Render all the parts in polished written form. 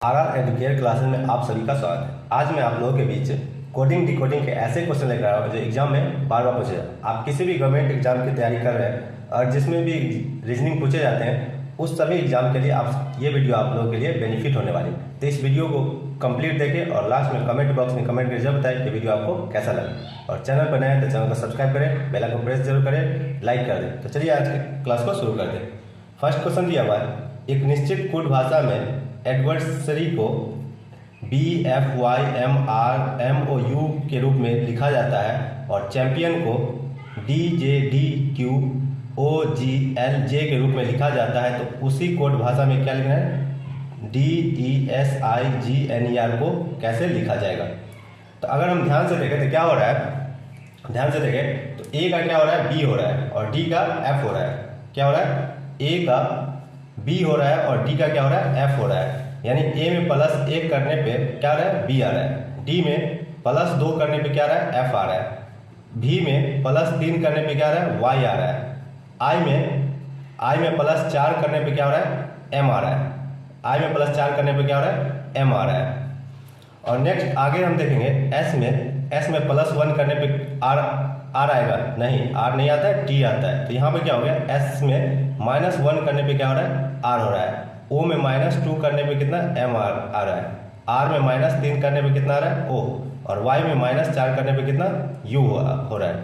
RR Educare classes में आप सभी का स्वागत है। आज मैं आप लोगों के बीच कोडिंग डिकोडिंग के ऐसे क्वेश्चन लेकर आया हूँ जो एग्जाम में बार बार पूछे जाते हैं। आप किसी भी गवर्नमेंट एग्जाम की तैयारी कर रहे हैं और जिसमें भी रीजनिंग पूछे जाते हैं उस सभी एग्जाम के लिए आप ये वीडियो आप लोगों के लिए बेनिफिट होने वाली है। तो इस वीडियो को कंप्लीट देखें और लास्ट में कमेंट बॉक्स में कमेंट करके जरूर बताएं कि वीडियो आपको कैसा लगा। और चैनल पर नए हैं तो चैनल को सब्सक्राइब करें, बेल आइकन प्रेस जरूर करें, लाइक कर दें। तो चलिए आज की क्लास को शुरू करते हैं। फर्स्ट क्वेश्चन दिया हुआ है, एक निश्चित कोड भाषा में एडवर्सरी को BFYMRMOU के रूप में लिखा जाता है और चैंपियन को DJDQOGLJ के रूप में लिखा जाता है। तो उसी कोड भाषा में क्या लिखना है, DESIGNER को कैसे लिखा जाएगा। तो अगर हम ध्यान से देखें तो क्या हो रहा है, ध्यान से देखें तो A का क्या हो रहा है, B हो रहा है और D का F हो रहा है। क्या हो रहा है, A का B हो रहा है और D का क्या हो रहा है, F हो रहा है। यानी A में प्लस 1 करने पे क्या आ रहा है, B आ रहा है। D में प्लस 2 करने पे क्या आ रहा है, F आ रहा है। V में प्लस 3 करने पे क्या आ रहा है, Y आ रहा है। I में प्लस 4 करने पे क्या हो रहा है, M आ रहा है। I में प्लस 4 करने पे क्या हो रहा है, M आ रहा है। और नेक्स्ट आगे हम देखेंगे S में प्लस 1 करने पे R आएगा, नहीं R नहीं आता है, T आता है। तो यहाँ पे क्या हो गया, S में माइनस 1 करने पे क्या हो रहा है, R हो रहा है। O में माइनस 2 करने पे कितना M आ रहा है। R में माइनस 3 करने पे कितना आ रहा है, O। और Y में माइनस 4 करने पे कितना U हो रहा है।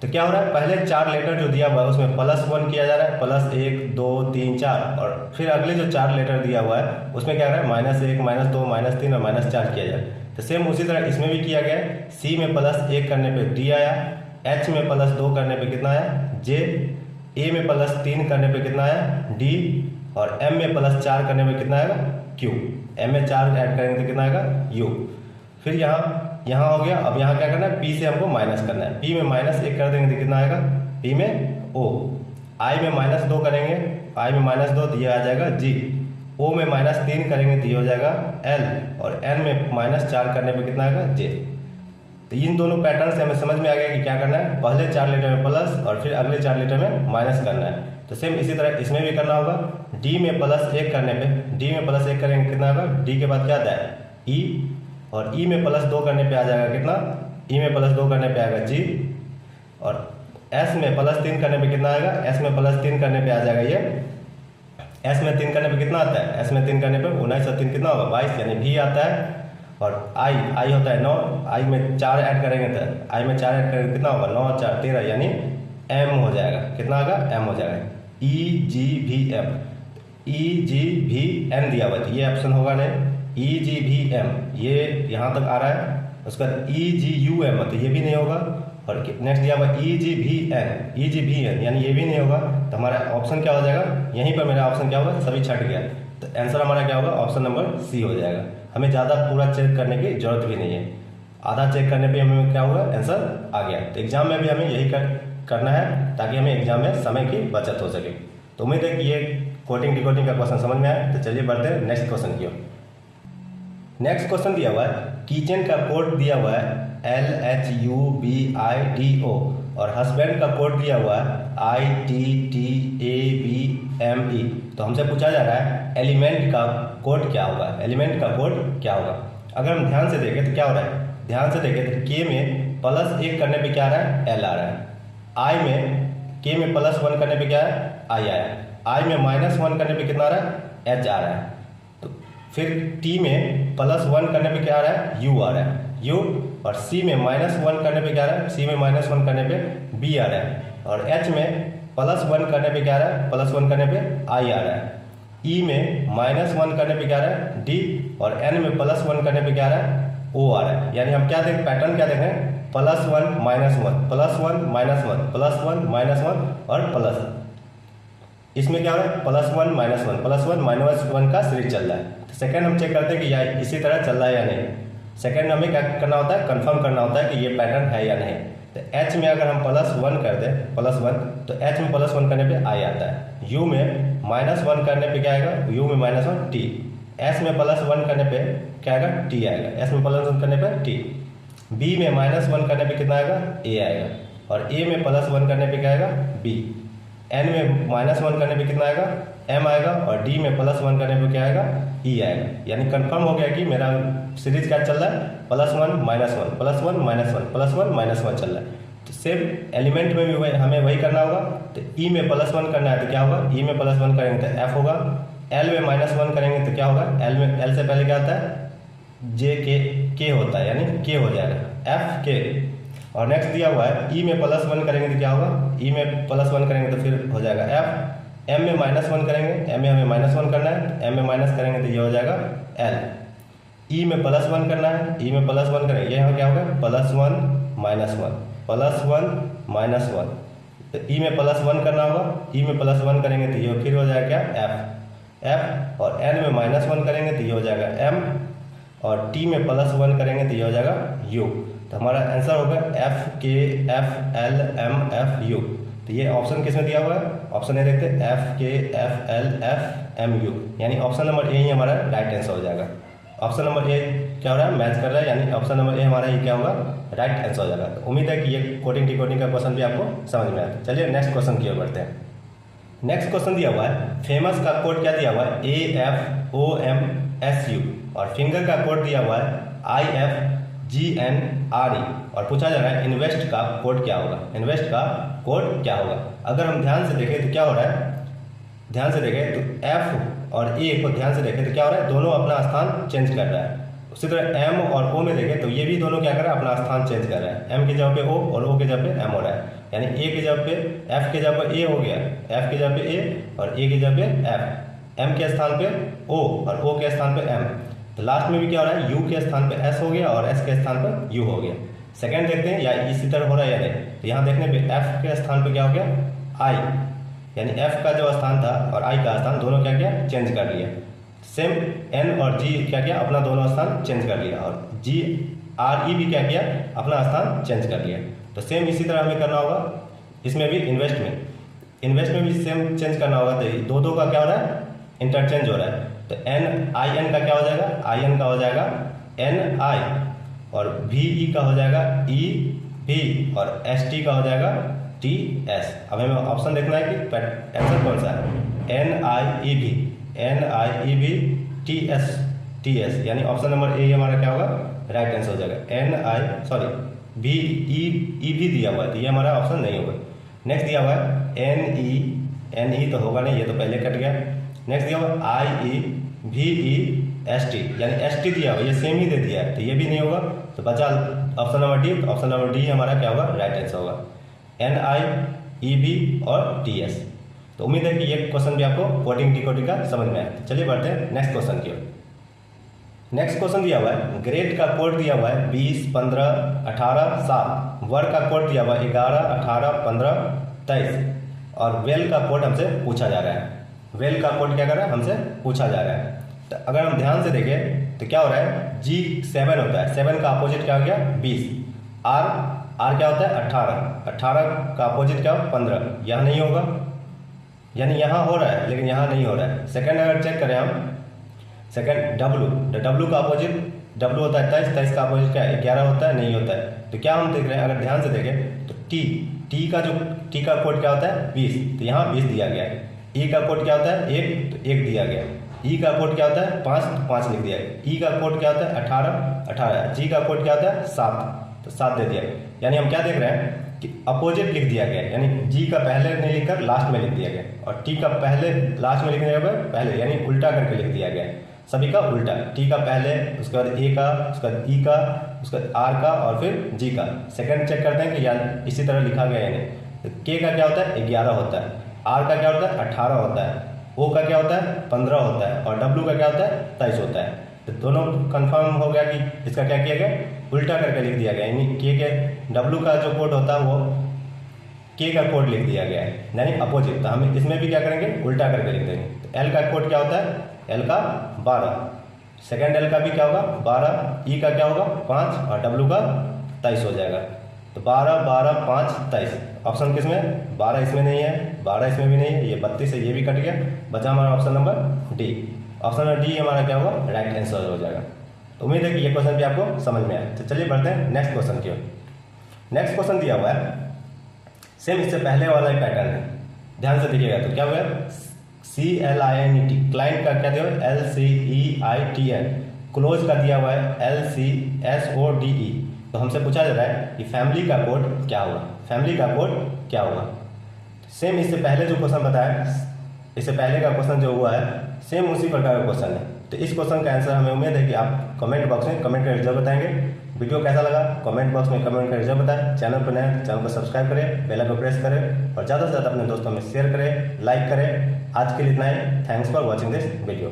तो क्या हो रहा है, पहले 4 लेटर जो दिया हुआ है उसमें प्लस 1 किया जा रहा है, प्लस 1 2 3 4, और फिर अगले जो 4 लेटर दिया हुआ है उसमें क्या हो रहा है, माइनस 1 माइनस 2 माइनस 3 और माइनस 4 किया जाए। तो सेम उसी तरह इसमें भी किया गया है। C में प्लस 1 करने पे D आया, H में प्लस 2 करने पे कितना आया, J, A में प्लस 3 करने पे कितना आया, D, और M में प्लस 4 करने पे कितना आएगा, Q। M में 4 ऐड करेंगे तो कितना आएगा, U। फिर यहाँ हो गया। अब यहाँ क्या करना है, P से हमको माइनस करना है। P में माइनस 1 कर देंगे तो कितना आएगा, P में O। I में माइनस 2 करेंगे, I में माइनस 2 तो ये आ जाएगा G। O में माइनस 3 करेंगे तो ये हो जाएगा L, और N में माइनस 4 करने पे कितना आएगा, J। तो इन दोनों पैटर्न से हमें समझ में आ गया कि क्या करना है, पहले 4 लेटर में प्लस और फिर अगले 4 लेटर में माइनस करना है। तो सेम इसी तरह इसमें भी करना होगा। D में प्लस 1 करने पे, D में प्लस 1 करेंगे कितना होगा, D के बाद क्या आता है, E, और E में प्लस 2 करने पे आ जाएगा कितना, E में प्लस 2 करने पे आएगा G, और S में प्लस 3 करने पे कितना आएगा, S में प्लस 3 करने पे आ जाएगा ये, S में 3 करने पे कितना आता है, S में 3 करने पे 19 और 3 कितना होगा, 22, यानी V आता है। और I होता है 9, I में 4 ऐड करेंगे तो I में 4 ऐड करेंगे कितना होगा, 9 4 13, यानी M हो जाएगा, कितना होगा, M हो जाएगा। EGVM, EGVN दिया हुआ है तो ये ऑप्शन होगा नहीं, EGVM ये यहाँ तक आ रहा है। उसका EGUM तो ये भी नहीं होगा। और नेक्स्ट दिया हुआ EGVN यानी ये भी नहीं होगा। तो हमारा ऑप्शन क्या हो जाएगा, यहीं पर मेरा ऑप्शन क्या होगा, सभी छट गया। तो आंसर हमारा क्या होगा, ऑप्शन नंबर C हो जाएगा। हमें ज़्यादा पूरा चेक करने की जरूरत भी नहीं है, आधा चेक करने पे हमें क्या होगा, आंसर आ गया। तो एग्जाम में भी हमें यही करना है ताकि हमें एग्जाम में समय की बचत हो सके। तो उम्मीद है कि ये कोडिंग डिकोडिंग का क्वेश्चन समझ में आया। तो चलिए बढ़ते हैं नेक्स्ट क्वेश्चन की ओर। नेक्स्ट क्वेश्चन दिया हुआ है, किचन का कोड दिया हुआ है LHUBIDO और हस्बैंड का कोड दिया हुआ है ITTABME। तो हमसे पूछा जा रहा है एलिमेंट का कोड क्या होगा, एलिमेंट का कोड क्या होगा। अगर हम ध्यान से देखें तो क्या हो रहा है, ध्यान से देखें तो K में प्लस 1 करने पे क्या आ रहा है, L आ रहा है। K में प्लस 1 करने पे क्या है, I आया। I में माइनस 1 करने पे कितना आ रहा है, H आ रहा है। तो फिर T में प्लस 1 करने पे क्या आ रहा है, U आ रहा है, U। और C में माइनस 1 करने पे क्या आ रहा है, C में माइनस 1 करने पे B आ रहा है। और H में प्लस 1 करने पे क्या आ रहा है, प्लस 1 करने पे I आ रहा है। E में माइनस 1 करने पे क्या आ रहा है, D, और N में प्लस 1 करने पे क्या आ रहा है, O आ रहा है। यानी हम क्या देख, पैटर्न क्या देख रहे हैं, plus 1 minus 1 plus 1 minus 1 plus 1 minus 1 और प्लस। इसमें क्या हो रहा है, प्लस 1 माइनस 1 प्लस 1 माइनस 1 का सीरीज चल रहा है। तो सेकंड हम चेक करते हैं कि या इसी तरह चल रहा है या नहीं। सेकंड हमें क्या करना होता है, कंफर्म करना होता है कि ये पैटर्न है या नहीं। तो H में अगर हम प्लस 1 कर दें, प्लस 1, तो H में प्लस 1 करने पे I आता है। U में माइनस 1 करने पे क्या आएगा, U में माइनस 1 T। S में प्लस 1 करने पे क्या आएगा, T आएगा। S में प्लस 1 करने पे T। B में माइनस 1 करने पे कितना आएगा, A आएगा। और A में प्लस 1 करने पे क्या आएगा, B। N में माइनस 1 करने पे कितना आएगा, M आएगा। और D में प्लस 1 करने पे क्या आएगा, ई आएगा। यानी कंफर्म हो गया कि मेरा सीरीज क्या चल रहा है, +1 -1 +1 -1 +1 -1 चल रहा है। तो सेम एलिमेंट में भी हमें वही करना होगा। तो ई में +1 करना है तो क्या होगा, ई में +1 करेंगे तो एफ होगा, एल में -1 करेंगे तो क्या होगा, एल से पहले क्या आता है, जे के होता है, यानी के हो जाएगा, एफ के। और नेक्स्ट दिया हुआ है ई में +1 करेंगे तो क्या होगा, ई में +1 करेंगे तो फिर हो जाएगा एफ, एम में -1 करेंगे, एम में हमें -1 करना है, एम में माइनस करेंगे तो ये हो जाएगा एल। ई में +1 करना है, ई में +1 करेंगे, ये यहाँ क्या होगा, +1 -1 +1 -1। तो ई में +1 करना होगा, ई में +1 करेंगे तो ये फिर हो जाएगा क्या, एफ। और एन में -1 करेंगे तो ये हो जाएगा एम, और टी में +1 करेंगे तो ये हो जाएगा यू। तो हमारा आंसर होगा F K F L M F U. तो ये ऑप्शन किस में दिया हुआ है, ऑप्शन ए देखते हैं, F K F L F M U, यानी ऑप्शन नंबर ए ही हमारा राइट आंसर हो जाएगा। ऑप्शन नंबर ए क्या हो रहा है, मैच कर रहा है, यानी ऑप्शन नंबर ए हमारा ये क्या होगा, राइट आंसर हो जाएगा। तो उम्मीद है कि ये कोडिंग डिकोडिंग का क्वेश्चन भी आपको समझ में आया। चलिए नेक्स्ट क्वेश्चन की ओर बढ़ते हैं। नेक्स्ट क्वेश्चन दिया हुआ है, फेमस का कोड क्या दिया हुआ है, AFOMSU, और फिंगर का कोड दिया हुआ है IFGNRE, और पूछा जा रहा है इन्वेस्ट का कोड क्या होगा, इन्वेस्ट का कोड क्या होगा। अगर हम ध्यान से देखें तो क्या हो रहा है, ध्यान से देखें तो एफ और ए को ध्यान से देखें तो क्या हो रहा है, दोनों अपना स्थान चेंज कर रहा है। उसी तरह एम और ओ में देखें तो ये भी दोनों क्या कर रहा है, अपना स्थान चेंज कर रहा है। एम की जगह पे ओ और ओ की जगह पे एम हो रहा है, यानी ए की जगह पे एफ की जगह पे ए हो गया, एफ की जगह पे ए और ए की जगह पे एफ, एम के स्थान पे ओ और ओ के स्थान पे एम। तो लास्ट में भी क्या हो रहा है, यू के स्थान पे एस हो गया और एस के स्थान पर यू हो गया। सेकंड देखते हैं या इसी तरह हो रहा है या नहीं। तो यहाँ देखने पे एफ के स्थान पे क्या हो गया, आई, यानी एफ का जो स्थान था और आई का स्थान दोनों क्या किया, चेंज कर लिया। सेम एन और जी क्या किया, अपना दोनों स्थान चेंज कर लिया, और जी आर ई भी क्या किया, अपना स्थान चेंज कर लिया। तो सेम इसी तरह हमें करना होगा इसमें भी, इन्वेस्ट में भी सेम चेंज करना होगा। तो दो का क्या हो रहा है, इंटरचेंज हो रहा है। तो एन आई एन का क्या हो जाएगा, आई एन का हो जाएगा एन आई, और वी ई का हो जाएगा ई भी, और एस टी का हो जाएगा टी एस। अब हमें ऑप्शन देखना है कि आंसर कौन सा है, एन आई ई भी टी एस, यानी ऑप्शन नंबर ए हमारा क्या होगा, राइट आंसर हो जाएगा। बी ई भी दिया हुआ है तो ये हमारा ऑप्शन नहीं होगा। नेक्स्ट दिया हुआ है एन ई तो होगा नहीं, ये तो पहले कट गया। नेक्स्ट दिया हुआ आई ई भी ई एस टी, यानी एस टी दिया हुआ, ये सेम ही दे दिया है तो ये भी नहीं होगा। तो बचा ऑप्शन नंबर डी, तो ऑप्शन नंबर डी हमारा क्या होगा, राइट आंसर होगा, एन आई ई बी और टी एस। तो उम्मीद है कि ये क्वेश्चन भी आपको कोडिंग डिकोडिंग का समझ में आया। तो चलिए बढ़ते हैं नेक्स्ट क्वेश्चन की ओर। नेक्स्ट क्वेश्चन दिया हुआ है, ग्रेड का कोड दिया हुआ है 20 15 18 7, वर्ग का कोड दिया हुआ है 11 18 15 23, और वेल का कोड हमसे पूछा जा रहा है। वेल का कोड क्या कर रहा है, हमसे पूछा जा रहा है। तो अगर हम ध्यान से देखें तो क्या हो रहा है, G7 होता है, 7 का अपोजिट क्या हो गया, 20, R क्या होता है 18 का अपोजिट क्या हो 15, यहाँ नहीं होगा, यानी यहाँ हो रहा है लेकिन यहाँ नहीं हो रहा है। सेकंड अगर चेक करें हम, सेकंड W का अपोजिट W होता है 23 का अपोजिट क्या है 11 होता है, नहीं होता है। तो क्या हम देख रहे हैं, अगर ध्यान से देखें तो T का कोड क्या होता है 20, तो यहाँ 20 दिया गया है। E का कोड क्या होता है 1, तो 1 दिया गया। E का कोड क्या होता है 5, तो 5 लिख दिया है। E का कोड क्या होता है 18, G का कोड क्या होता है 7, तो 7 दे दिया। यानी हम क्या देख रहे हैं कि अपोजिट लिख दिया गया, यानी G का पहले नहीं लिखकर लास्ट में लिख दिया गया, और T का पहले लास्ट में लिखने के बाद पहले, यानी उल्टा करके लिख दिया गया, सभी का उल्टा। T का पहले, उसके बाद A का, उसके बाद E का, उसके बाद R का, और फिर G का। सेकंड चेक करते हैं कि यार इसी तरह लिखा गया है। तो K का क्या होता है 11 होता है, R का क्या होता है 18 होता है, O का क्या होता है 15 होता है, और W का क्या होता है 23 होता है। तो दोनों कंफर्म हो गया कि इसका क्या किया गया, उल्टा करके लिख दिया गया, यानी K के W का जो कोड होता है वो K का कोड लिख दिया गया है, यानी अपोजिट। तो हम इसमें भी क्या करेंगे, उल्टा करके लिख देंगे। तो L का कोड क्या होता है, L का 12, सेकेंड L का भी क्या होगा 12, E का क्या होगा 5, और W का 23 हो जाएगा। तो 12 12 5 23, ऑप्शन किस में, 12 इसमें नहीं है, 12 इसमें भी नहीं है, ये 32 है, ये भी कट गया, बचा हमारा option number D. Option number D हमारा क्या होगा, राइट आंसर हो जाएगा। तो उम्मीद है कि ये क्वेश्चन भी आपको समझ में आया। तो चलिए बढ़ते हैं नेक्स्ट क्वेश्चन की ओर। नेक्स्ट क्वेश्चन दिया हुआ है, सेम इससे पहले वाला ही पैटर्न है, ध्यान से देखिएगा। तो क्या हुआ है, CLINET, क्लाइंट का क्या दिया हुआ है LCEITN, क्लोज का दिया हुआ है LCSODE। तो हमसे पूछा जा रहा है कि फैमिली का कोड क्या होगा, फैमिली का कोड क्या होगा। सेम इससे पहले जो क्वेश्चन बताया, इससे पहले का क्वेश्चन जो हुआ है सेम उसी प्रकार का क्वेश्चन है। तो इस क्वेश्चन का आंसर हमें उम्मीद है कि आप कमेंट बॉक्स में कमेंट करके जरूर बताएंगे। वीडियो कैसा लगा कमेंट बॉक्स में कमेंट करके जरूर बताएं। चैनल पर नए हैं चैनल को सब्सक्राइब करें, बेल आइकन को प्रेस करें और ज़्यादा से ज़्यादा अपने दोस्तों में शेयर करें, लाइक करें। आज के लिए इतना ही। Thanks for watching this video.